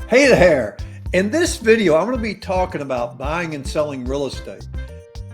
Hey there! In this video, I'm going to be talking about buying and selling real estate.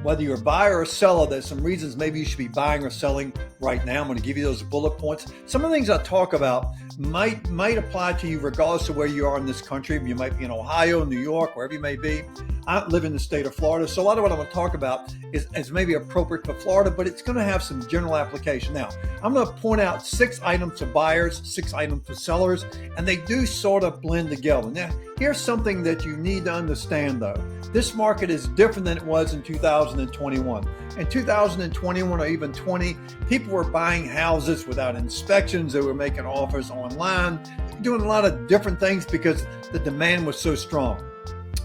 Whether you're a buyer or seller, there's some reasons maybe you should be buying or selling right now. I'm going to give you those bullet points. Some of the things I talk about might apply to you regardless of where you are in this country. You might be in Ohio, New York, wherever you may be. I live in the state of Florida, so a lot of what I'm going to talk about is maybe appropriate for Florida, but it's going to have some general application. Now, I'm going to point out 6 items for buyers, 6 items for sellers, and they do sort of blend together. Now, here's something that you need to understand, though. This market is different than it was in 2021. In 2021 or even 20, people were buying houses without inspections. They were making offers online, doing a lot of different things because the demand was so strong.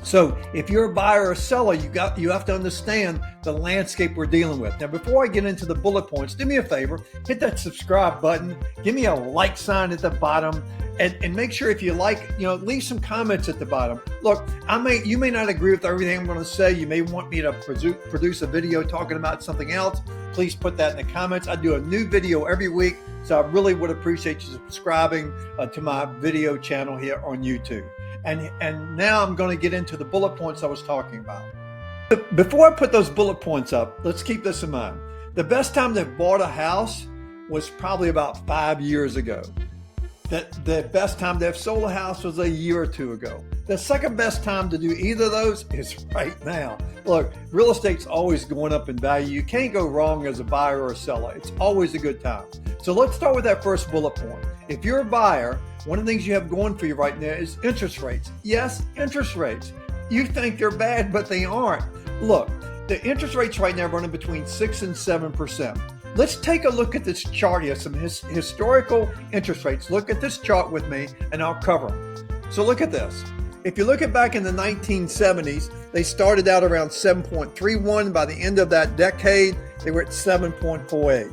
So if you're a buyer or seller, you have to understand the landscape we're dealing with. Now, before I get into the bullet points, do me a favor, hit that subscribe button, give me a like sign at the bottom, and make sure if you like, leave some comments at the bottom. Look, you may not agree with everything I'm going to say. You may want me to produce a video talking about something else. Please put that in the comments. I do a new video every week, so I really would appreciate you subscribing to my video channel here on YouTube. And now I'm going to get into the bullet points I was talking about. Before I put those bullet points up, let's keep this in mind. The best time to bought a house was probably about 5 years ago. The best time to have sold a house was a year or 2 ago. The second best time to do either of those is right now. Look, real estate's always going up in value. You can't go wrong as a buyer or a seller. It's always a good time. So let's start with that first bullet point. If you're a buyer, one of the things you have going for you right now is interest rates. Yes, interest rates. You think they're bad, but they aren't. Look, the interest rates right now are running between 6 and 7%. Let's take a look at this chart here, some historical interest rates. Look at this chart with me, and I'll cover them. So look at this. If you look at back in the 1970s, they started out around 7.31. By the end of that decade, they were at 7.48.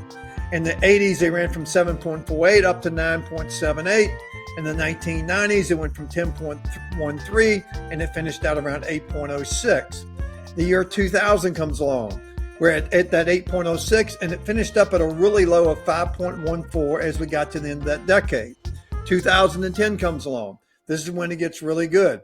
In the 80s, they ran from 7.48 up to 9.78. In the 1990s, it went from 10.13 and it finished out around 8.06. The year 2000 comes along. We're at that 8.06 and it finished up at a really low of 5.14 as we got to the end of that decade. 2010 comes along. This is when it gets really good.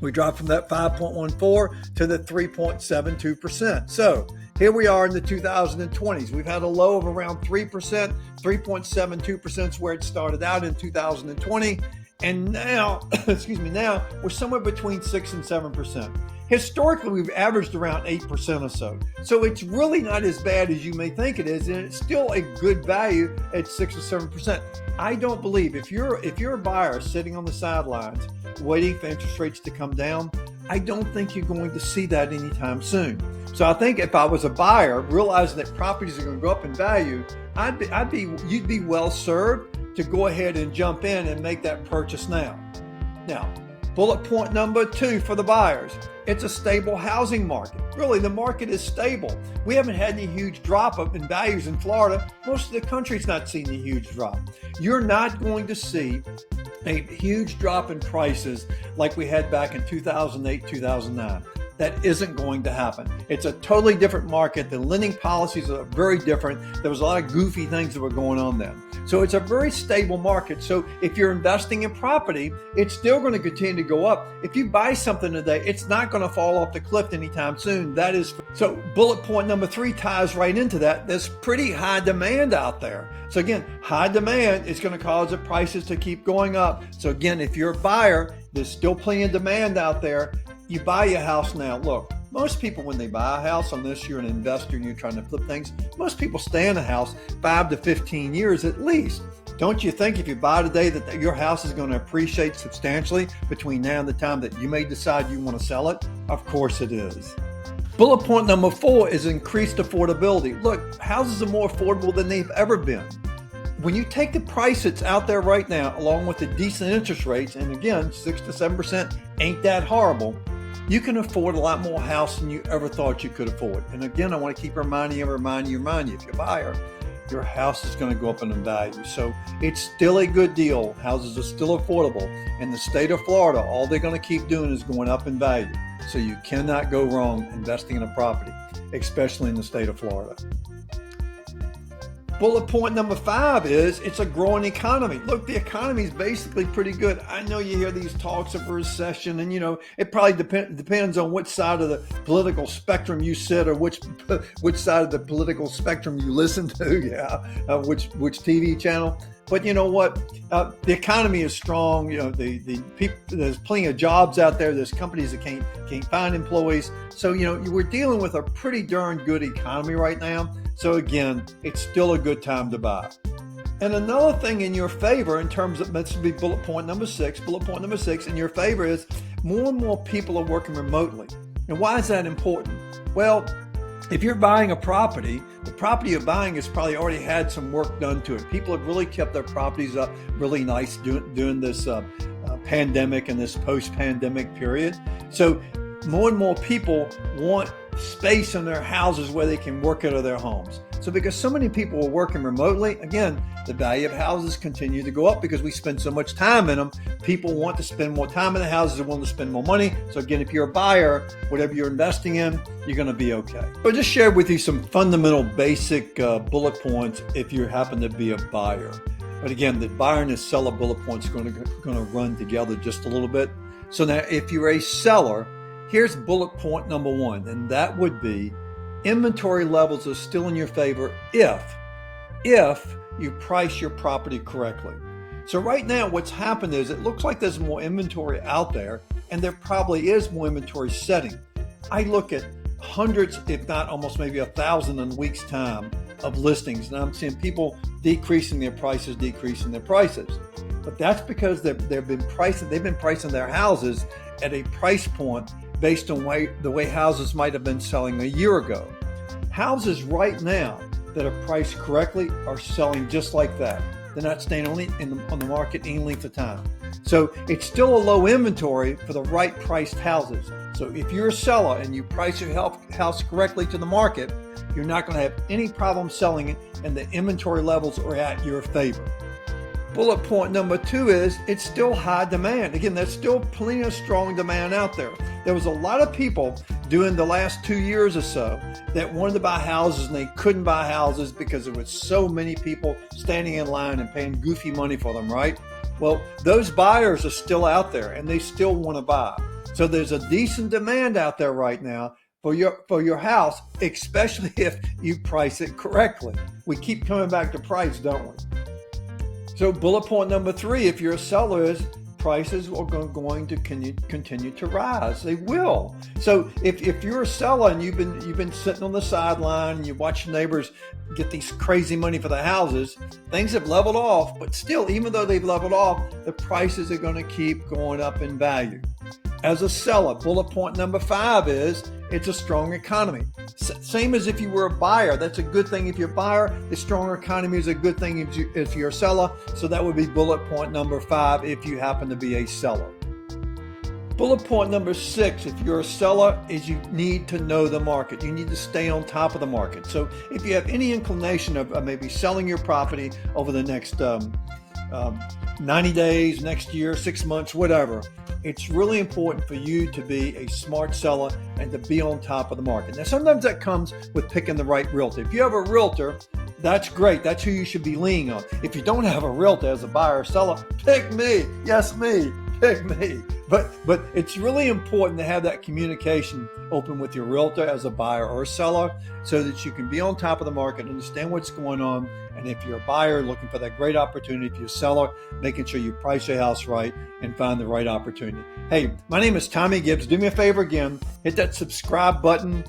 We dropped from that 5.14 to the 3.72%. So here we are in the 2020s. We've had a low of around 3%, 3.72% is where it started out in 2020. And now, now we're somewhere between 6 and 7%. Historically, we've averaged around 8% or so. So it's really not as bad as you may think it is, and it's still a good value at 6 or 7%. I don't believe if you're a buyer sitting on the sidelines waiting for interest rates to come down, I don't think you're going to see that anytime soon. So I think if I was a buyer, realizing that properties are going to go up in value, you'd be well served to go ahead and jump in and make that purchase now. Now, bullet point number 2 for the buyers. It's a stable housing market. Really, the market is stable. We haven't had any huge drop up in values in Florida. Most of the country's not seen a huge drop. You're not going to see a huge drop in prices like we had back in 2008, 2009. That isn't going to happen. It's a totally different market. The lending policies are very different. There was a lot of goofy things that were going on then. So it's a very stable market. So if you're investing in property, it's still going to continue to go up. If you buy something today, it's not going to fall off the cliff anytime soon. So bullet point number 3 ties right into that. There's pretty high demand out there. So again, high demand is going to cause the prices to keep going up. So again, if you're a buyer, there's still plenty of demand out there. You buy your house now. Look, most people when they buy a house, unless you're an investor and you're trying to flip things, most people stay in a house 5 to 15 years at least. Don't you think if you buy today that your house is going to appreciate substantially between now and the time that you may decide you want to sell it? Of course it is. Bullet point number 4 is increased affordability. Look, houses are more affordable than they've ever been. When you take the price that's out there right now, along with the decent interest rates, and again, 6 to 7% ain't that horrible, you can afford a lot more house than you ever thought you could afford. And again, I want to keep reminding you, if you're a buyer, your house is going to go up in value. So it's still a good deal. Houses are still affordable. In the state of Florida, all they're going to keep doing is going up in value. So you cannot go wrong investing in a property, especially in the state of Florida. Bullet point number 5 is it's a growing economy. Look, the economy is basically pretty good. I know you hear these talks of recession, and it probably depends on which side of the political spectrum you sit, or which side of the political spectrum you listen to. Which TV channel. But you know what? The economy is strong. The people, there's plenty of jobs out there. There's companies that can't find employees. So we're dealing with a pretty darn good economy right now. So again, it's still a good time to buy. And another thing in your favor, in terms of, this would be bullet point number 6. Bullet point number 6 in your favor is more and more people are working remotely. And why is that important? Well, if you're buying a property, the property you're buying has probably already had some work done to it. People have really kept their properties up really nice during this pandemic and this post-pandemic period. So more and more people want space in their houses where they can work out of their homes. So because so many people are working remotely, again, the value of houses continue to go up because we spend so much time in them. People want to spend more time in the houses and want to spend more money. So again, if you're a buyer, whatever you're investing in, you're going to be okay. So I just shared with you some fundamental basic bullet points if you happen to be a buyer. But again, the buyer and the seller bullet points are going to run together just a little bit. So now if you're a seller, here's bullet point number 1, and that would be inventory levels are still in your favor if you price your property correctly. So right now what's happened is it looks like there's more inventory out there, and there probably is more inventory setting. I look at hundreds, if not almost maybe 1,000 in a week's time of listings, and I'm seeing people decreasing their prices. But that's because they've been pricing their houses at a price point based on the way houses might have been selling a year ago. Houses right now that are priced correctly are selling just like that. They're not staying on the market any length of time. So it's still a low inventory for the right priced houses. So if you're a seller and you price your house correctly to the market, you're not going to have any problem selling it, and the inventory levels are at your favor. Bullet point number 2 is it's still high demand. Again, there's still plenty of strong demand out there. There was a lot of people during the last 2 years or so that wanted to buy houses, and they couldn't buy houses because there was so many people standing in line and paying goofy money for them, right? Well, those buyers are still out there, and they still want to buy. So there's a decent demand out there right now for your house, especially if you price it correctly. We keep coming back to price, don't we? So bullet point number 3, if you're a seller, is prices are going to continue to rise. They will. So if you're a seller and you've been sitting on the sideline and you watch neighbors get these crazy money for the houses, things have leveled off. But still, even though they've leveled off, the prices are going to keep going up in value. As a seller, bullet point number 5 is it's a strong economy. Same as if you were a buyer. That's a good thing if you're a buyer. The stronger economy is a good thing if you're a seller. So that would be bullet point number 5 if you happen to be a seller. Bullet point number 6, if you're a seller, is you need to know the market. You need to stay on top of the market. So if you have any inclination of maybe selling your property over the next 90 days, next year, 6 months, whatever, it's really important for you to be a smart seller and to be on top of the market. Now, sometimes that comes with picking the right realtor. If you have a realtor, that's great. That's who you should be leaning on. If you don't have a realtor as a buyer or seller, pick me. Yes, me. Pick me. But it's really important to have that communication open with your realtor as a buyer or a seller so that you can be on top of the market, understand what's going on. And if you're a buyer looking for that great opportunity, if you're a seller, making sure you price your house right and find the right opportunity. Hey, my name is Tommy Gibbs. Do me a favor again, hit that subscribe button,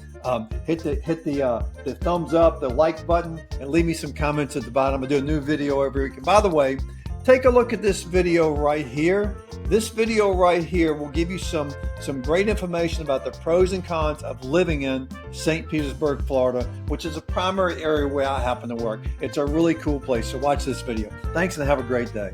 hit the thumbs up, the like button, and leave me some comments at the bottom. I do a new video every week. And by the way, take a look at this video right here. This video right here will give you some great information about the pros and cons of living in St. Petersburg, Florida, which is a primary area where I happen to work. It's a really cool place, so watch this video. Thanks and have a great day.